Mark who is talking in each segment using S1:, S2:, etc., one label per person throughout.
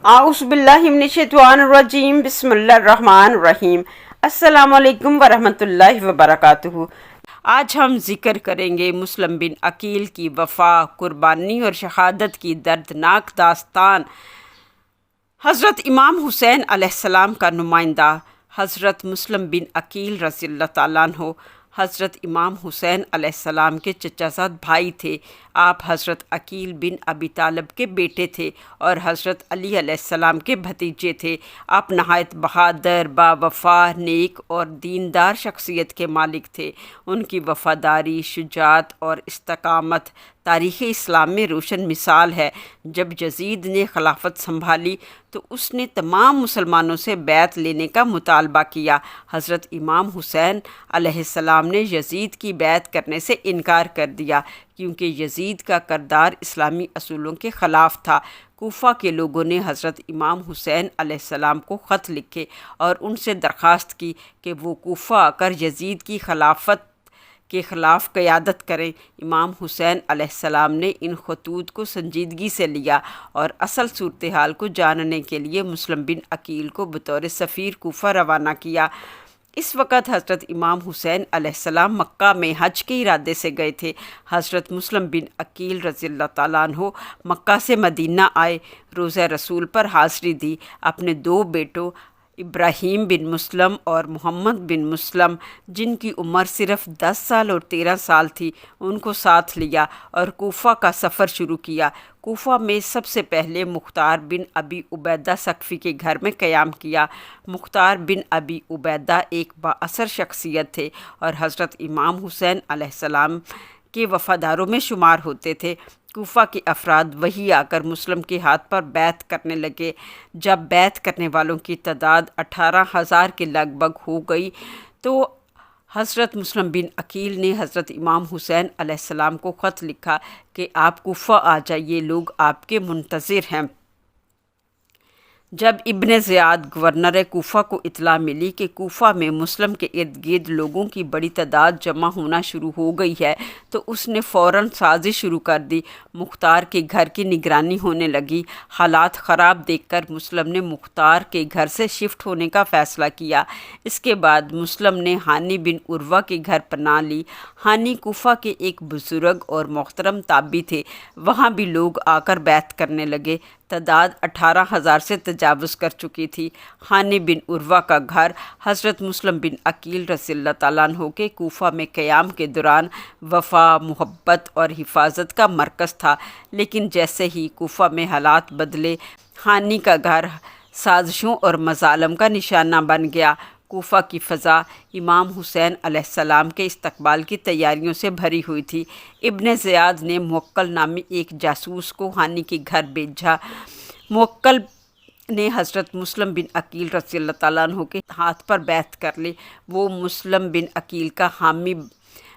S1: اعوذ باللہ من الشیطان الرجیم بسم اللہ الرحمن الرحیم۔ السلام علیکم ورحمۃ اللہ وبرکاتہ۔ آج ہم ذکر کریں گے مسلم بن عقیل کی وفا، قربانی اور شہادت کی دردناک داستان۔ حضرت امام حسین علیہ السلام کا نمائندہ حضرت مسلم بن عقیل رضی اللہ تعالیٰ عنہ حضرت امام حسین علیہ السلام کے چچا زاد بھائی تھے۔ آپ حضرت عقیل بن ابی طالب کے بیٹے تھے اور حضرت علی علیہ السلام کے بھتیجے تھے۔ آپ نہایت بہادر، باوفا، نیک اور دیندار شخصیت کے مالک تھے۔ ان کی وفاداری، شجاعت اور استقامت تاریخ اسلام میں روشن مثال ہے۔ جب یزید نے خلافت سنبھالی تو اس نے تمام مسلمانوں سے بیعت لینے کا مطالبہ کیا۔ حضرت امام حسین علیہ السلام نے یزید کی بیعت کرنے سے انکار کر دیا کیونکہ یزید کا کردار اسلامی اصولوں کے خلاف تھا۔ کوفہ کے لوگوں نے حضرت امام حسین علیہ السلام کو خط لکھے اور ان سے درخواست کی کہ وہ کوفہ آ کر یزید کی خلافت کے خلاف قیادت کریں۔ امام حسین علیہ السلام نے ان خطوط کو سنجیدگی سے لیا اور اصل صورتحال کو جاننے کے لیے مسلم بن عقیل کو بطور سفیر کوفہ روانہ کیا۔ اس وقت حضرت امام حسین علیہ السلام مکہ میں حج کے ارادے سے گئے تھے۔ حضرت مسلم بن عقیل رضی اللہ تعالیٰ عنہ مکہ سے مدینہ آئے، روزہ رسول پر حاضری دی، اپنے دو بیٹوں ابراہیم بن مسلم اور محمد بن مسلم، جن کی عمر صرف 10 سال اور 13 سال تھی، ان کو ساتھ لیا اور کوفہ کا سفر شروع کیا۔ کوفہ میں سب سے پہلے مختار بن ابی عبیدہ ثقفی کے گھر میں قیام کیا۔ مختار بن ابی عبیدہ ایک بااثر شخصیت تھے اور حضرت امام حسین علیہ السلام کے وفاداروں میں شمار ہوتے تھے۔ کوفہ کے افراد وہیں آ کر مسلم کے ہاتھ پر بیعت کرنے لگے۔ جب بیعت کرنے والوں کی تعداد 18,000 کے لگ بھگ ہو گئی تو حضرت مسلم بن عقیل نے حضرت امام حسین علیہ السلام کو خط لکھا کہ آپ کوفہ آ جائیے، لوگ آپ کے منتظر ہیں۔ جب ابن زیاد گورنر کوفہ کو اطلاع ملی کہ کوفہ میں مسلم کے ارد گرد لوگوں کی بڑی تعداد جمع ہونا شروع ہو گئی ہے تو اس نے فوراً سازش شروع کر دی۔ مختار کے گھر کی نگرانی ہونے لگی۔ حالات خراب دیکھ کر مسلم نے مختار کے گھر سے شفٹ ہونے کا فیصلہ کیا۔ اس کے بعد مسلم نے ہانی بن عروہ کے گھر پناہ لی۔ ہانی کوفہ کے ایک بزرگ اور محترم تابعی تھے۔ وہاں بھی لوگ آ کر بیعت کرنے لگے۔ تعداد 18,000 سے تجاوز کر چکی تھی۔ ہانی بن عروہ کا گھر حضرت مسلم بن عقیل رضی اللہ تعالیٰ عنہ کے کوفہ میں قیام کے دوران وفا، محبت اور حفاظت کا مرکز تھا، لیکن جیسے ہی کوفہ میں حالات بدلے، ہانی کا گھر سازشوں اور مظالم کا نشانہ بن گیا۔ کوفہ کی فضا امام حسین علیہ السلام کے استقبال کی تیاریوں سے بھری ہوئی تھی۔ ابن زیاد نے موکل نامی ایک جاسوس کو ہانی کے گھر بھیجا۔ موکل نے حضرت مسلم بن عقیل رضی اللہ تعالیٰ عنہ کے ہاتھ پر بیعت کر لی۔ وہ مسلم بن عقیل کا حامی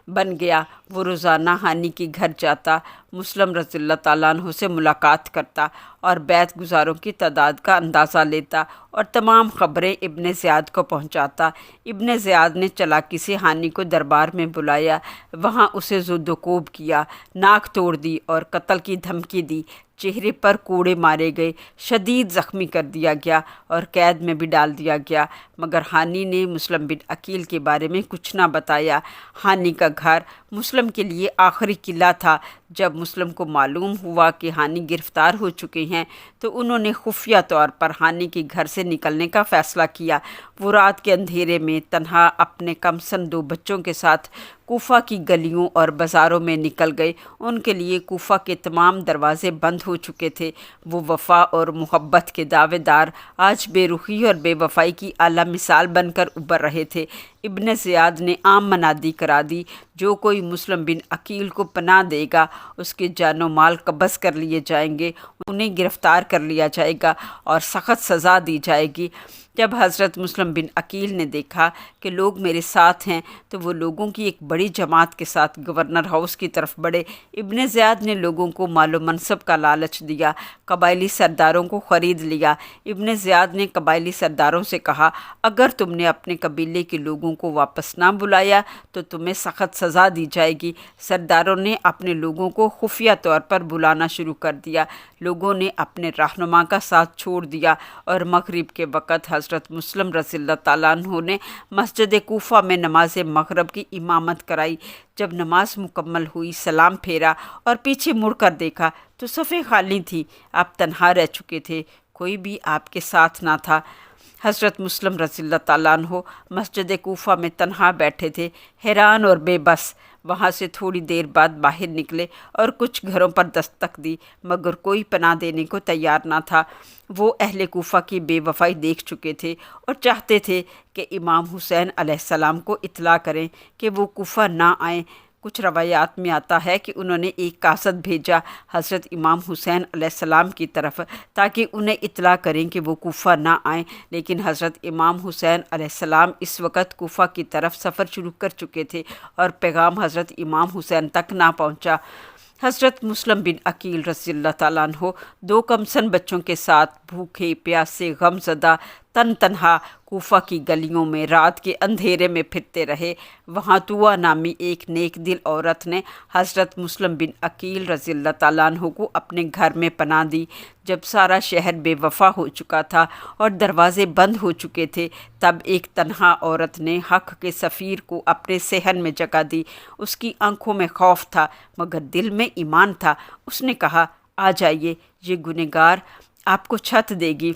S1: بن گیا۔ وہ روزانہ ہانی کے گھر جاتا، مسلم رضی اللہ تعالیٰ عنہ سے ملاقات کرتا اور بیعت گزاروں کی تعداد کا اندازہ لیتا اور تمام خبریں ابن زیاد کو پہنچاتا۔ ابن زیاد نے چالاکی سے ہانی کو دربار میں بلایا، وہاں اسے زد و کوب کیا، ناک توڑ دی اور قتل کی دھمکی دی۔ چہرے پر کوڑے مارے گئے، شدید زخمی کر دیا گیا اور قید میں بھی ڈال دیا گیا، مگر ہانی نے مسلم بن عقیل کے بارے میں کچھ نہ بتایا۔ ہانی کا گھر مسلم کے لیے آخری قلعہ تھا۔ جب مسلم کو معلوم ہوا کہ ہانی گرفتار ہو چکے ہیں تو انہوں نے خفیہ طور پر ہانی کے گھر سے نکلنے کا فیصلہ کیا۔ وہ رات کے اندھیرے میں تنہا اپنے کم سن 2 بچوں کے ساتھ کوفہ کی گلیوں اور بازاروں میں نکل گئے۔ ان کے لیے کوفہ کے تمام دروازے بند ہو چکے تھے۔ وہ وفا اور محبت کے دعوے دار آج بے رخی اور بے وفائی کی اعلیٰ مثال بن کر ابھر رہے تھے۔ ابن زیاد نے عام منادی کرا دی، جو کوئی مسلم بن عقیل کو پناہ دے گا اس کے جان و مال قبض کر لیے جائیں گے، انہیں گرفتار کر لیا جائے گا اور سخت سزا دی جائے گی۔ جب حضرت مسلم بن عقیل نے دیکھا کہ لوگ میرے ساتھ ہیں تو وہ لوگوں کی ایک بڑی جماعت کے ساتھ گورنر ہاؤس کی طرف بڑھے۔ ابن زیاد نے لوگوں کو مال و منصب کا لالچ دیا، قبائلی سرداروں کو خرید لیا۔ ابن زیاد نے قبائلی سرداروں سے کہا، اگر تم نے اپنے قبیلے کے لوگوں लोगों को वापस ना बुलाया तो तुम्हें सख्त सज़ा दी जाएगी। सरदारों ने अपने लोगों को खुफिया तौर पर बुलाना शुरू कर दिया। लोगों ने अपने रहनुमा का साथ छोड़ दिया और मगरिब के वक़्त हज़रत मुस्लिम रज़ियल्लाहु ताला अन्हु ने मस्जिद कूफा में नमाज मगरिब की इमामत कराई। जब नमाज मुकम्मल हुई, सलाम फेरा और पीछे मुड़कर देखा तो सफ़े खाली थी। आप तन्हा रह चुके थे, कोई भी आपके साथ ना था। हज़रत मुस्लिम रज़ियल्लाहु ताला अन्हु मस्जिद कूफा में तन्हा बैठे थे, हैरान और बेबस। वहाँ से थोड़ी देर बाद बाहर निकले और कुछ घरों पर दस्तक दी, मगर कोई पनाह देने को तैयार ना था। वो अहले कूफा की बेवफाई देख चुके थे और चाहते थे कि इमाम हुसैन अलैहिस्सलाम को इत्तला करें कि वो कूफा ना आएँ। कुछ रवायात में आता है कि उन्होंने एक कासद भेजा हज़रत इमाम हुसैन अलैहिस्सलाम की तरफ ताकि उन्हें इत्तला करें कि वो कूफा ना आएँ, लेकिन हज़रत इमाम हुसैन अलैहिस्सलाम इस वक्त कूफा की तरफ सफ़र शुरू कर चुके थे और पैगाम हज़रत इमाम हुसैन तक ना पहुँचा। हज़रत मुस्लिम बिन अकील रज़ियल्लाहु ताला अन्हु 2 कमसन बच्चों के साथ भूखे प्यासे गमज़दा तन्हा कूफा की गलियों में रात के अंधेरे में फिरते रहे। वहाँ तुआ नामी एक नेक दिल औरत ने हज़रत मुस्लिम बिन अकील रज़ियल्लाहु ताला अन्हु को अपने घर में पनाह दी। जब सारा शहर बेवफा हो चुका था और दरवाज़े बंद हो चुके थे, तब एक तन्हा औरत ने हक़ के सफ़ीर को अपने सहन में जगह दी। उसकी आंखों में खौफ था मगर दिल में ईमान था। उसने कहा, आ जाइए, ये गुनहगार आपको छत देगी।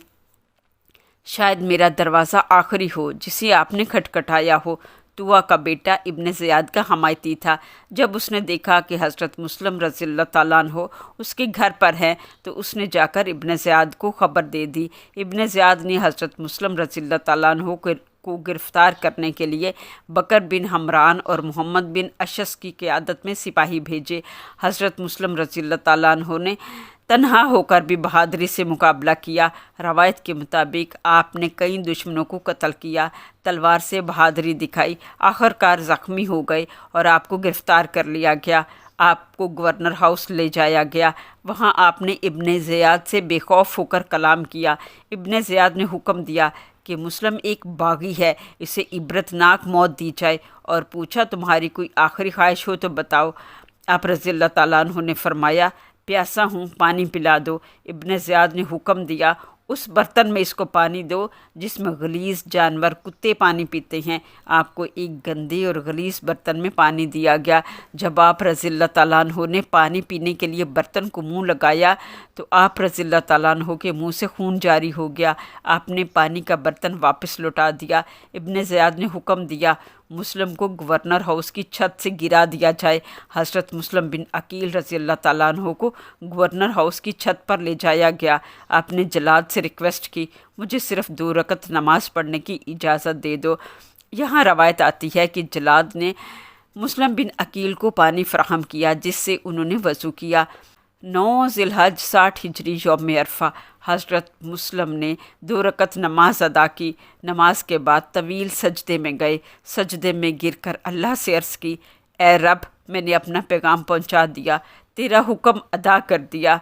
S1: शायद मेरा दरवाज़ा आखिरी हो जिसे आपने खटखटाया हो। तुआ का बेटा इब्न ज़ियाद का हमायती था। जब उसने देखा कि हज़रत मुस्लिम रज़ियल्लाहु ताला अन्हु उसके घर पर हैं तो उसने जाकर इब्न ज़ियाद को ख़बर दे दी। इब्न ज़ियाद ने हज़रत मुस्लिम रज़ियल्लाहु ताला अन्हु को गिरफ़्तार करने के लिए बकर बिन हमरान और मोहम्मद बिन अशस की क़यादत में सिपाही भेजे। हज़रत मुस्लिम रज़ियल्लाहु ताला अन्हु ने तन्हा होकर भी बहादुरी से मुकाबला किया। रवायत के मुताबिक आपने कई दुश्मनों को कत्ल किया, तलवार से बहादुरी दिखाई, आखिरकार ज़ख्मी हो गए और आपको गिरफ़्तार कर लिया गया। आपको गवर्नर हाउस ले जाया गया। वहाँ आपने इब्न ज़ियाद से बेखौफ होकर कलाम किया। इब्न ज़ियाद ने हुक्म दिया कि मुस्लिम एक बागी है, इसे इबरतनाक मौत दी जाए, और पूछा, तुम्हारी कोई आखिरी ख्वाहिश हो तो बताओ। आप रज़ियल्लाहु ताला अन्हु ने फरमाया, प्यासा हूँ, पानी पिला दो। इब्न ज़ियाद ने हुक्म दिया, उस बर्तन में इसको पानी दो जिसमें गलीज़ जानवर कुत्ते पानी पीते हैं। आपको एक गंदे और गलीज़ बर्तन में पानी दिया गया। जब आप रज़ियल्लाहु ताला अन्हु ने पानी पीने के लिए बर्तन को मुंह लगाया तो आप रज़ियल्लाहु ताला अन्हु के मुंह से खून जारी हो गया। आपने पानी का बर्तन वापस लौटा दिया। इब्न ज़ियाद ने हुक्म दिया, मुस्लिम को गवर्नर हाउस की छत से गिरा दिया जाए। हज़रत मुस्लिम बिन अकील रज़ियल्लाहु ताला अन्हु को गवर्नर हाउस की छत पर ले जाया गया। आपने जलाद से रिक्वेस्ट की, मुझे सिर्फ 2 रकत नमाज़ पढ़ने की इजाज़त दे दो। यहाँ रवायत आती है कि जलाद ने मुस्लिम बिन अकील को पानी फ़राहम किया जिससे उन्होंने वज़ू किया। 9 ज़िलहज 60 हिजरी यौम अरफा हज़रत मुस्लिम ने 2 रकत नमाज अदा की। नमाज के बाद तवील सजदे में गए। सजदे में गिरकर अल्लाह से अर्ज़ की, ए रब, मैंने अपना पैगाम पहुंचा दिया, तेरा हुक्म अदा कर दिया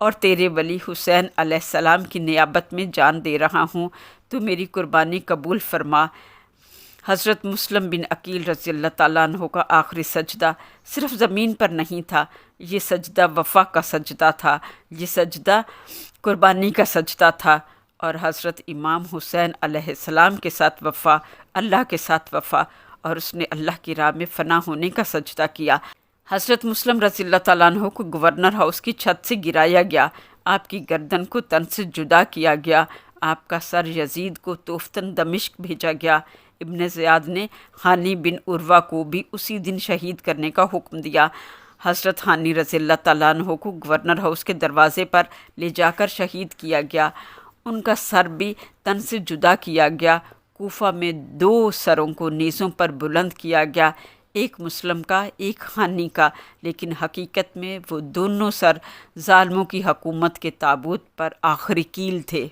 S1: और तेरे वली हुसैन अलैहिस्सलाम की नियाबत में जान दे रहा हूँ। तो मेरी कुर्बानी कबूल फरमा। हज़रत मुस्लिम बिन अकील रज़ियल्लाहु ताला अन्हु का आखिरी सजदा सिर्फ ज़मीन पर नहीं था, ये सजदा वफ़ा का सजदा था, ये सजदा कुर्बानी का सजदा था। और हज़रत इमाम हुसैन अलैहिस्सलाम के साथ वफ़ा, अल्लाह के साथ वफ़ा, और उसने अल्लाह की राह में फ़ना होने का सजदा किया। हज़रत मुस्लिम रज़ियल्लाहु ताला अन्हु को गवर्नर हाउस की छत से गिराया गया। आपकी गर्दन को तन से जुदा किया गया। आपका सर यजीद को तोफ़तन दमिश्क भेजा गया। इब्न ज़ियाद ने हानी बिन उर्वा को भी उसी दिन शहीद करने का हुक्म दिया। हज़रत हानी रज़ियल्लाहु ताला अन्हु को गवर्नर हाउस के दरवाज़े पर ले जाकर शहीद किया गया। उनका सर भी तन से जुदा किया गया। कूफा में 2 सरों को नेज़ों पर बुलंद किया गया, एक मुस्लिम का, एक हानी का, लेकिन हकीकत में वो दोनों सर ज़ालिमों की हुकूमत के ताबूत पर आखिरी कील थे।